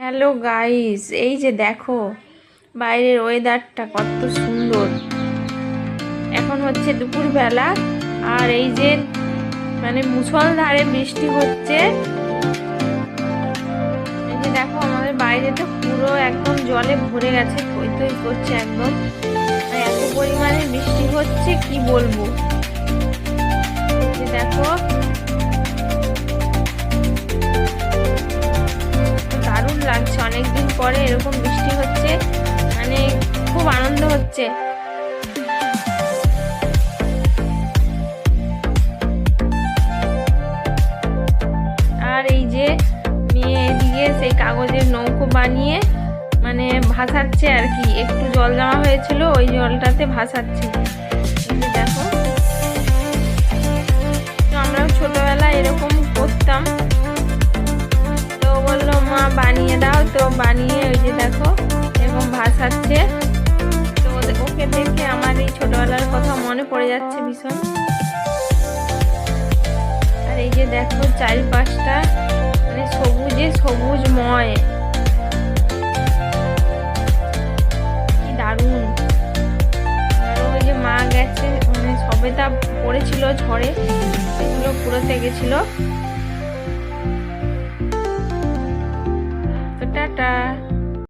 Hello guys, এই যে দেখো বাইরের ওয়েদারটা কত সুন্দর। এখন হচ্ছে দুপুরবেলা আর এই যে মুষলধারে বৃষ্টি হচ্ছে। এই যে দেখো আমাদের বাইরেটা পুরো একদম জলে ভরে গেছে, থই থই করছে একদম। এত পরিমাণে বৃষ্টি হচ্ছে কি বলবো। এই যে দেখো দারুণ লাগছে, অনেকদিন পরে এরকম বৃষ্টি হচ্ছে, খুব আনন্দ হচ্ছে। আর এই যে মেয়ে এদিকে সেই কাগজের নৌকো বানিয়ে ভাসাচ্ছে আর কি, একটু জল জমা হয়েছিল ওই জলটাতে ভাসাচ্ছে। দেখো তো আমরাও ছোটবেলায় এরকম করতাম, তো বললো মা বানিয়ে দাও, তো বানিয়ে ওই যে দেখো এরকম ভাসাচ্ছে। তো ওকে দেখে আমার এই ছোটবেলার কথা মনে পড়ে যাচ্ছে ভীষণ। আর এই যে দেখো চারিপাশটা সবুজে সবুজময়, কি দারুণ। আর ওই যে মা গেছে, সবেদা পড়েছিল ঝড়ে, এগুলো পুরোতে গেছিল। তো টাটা।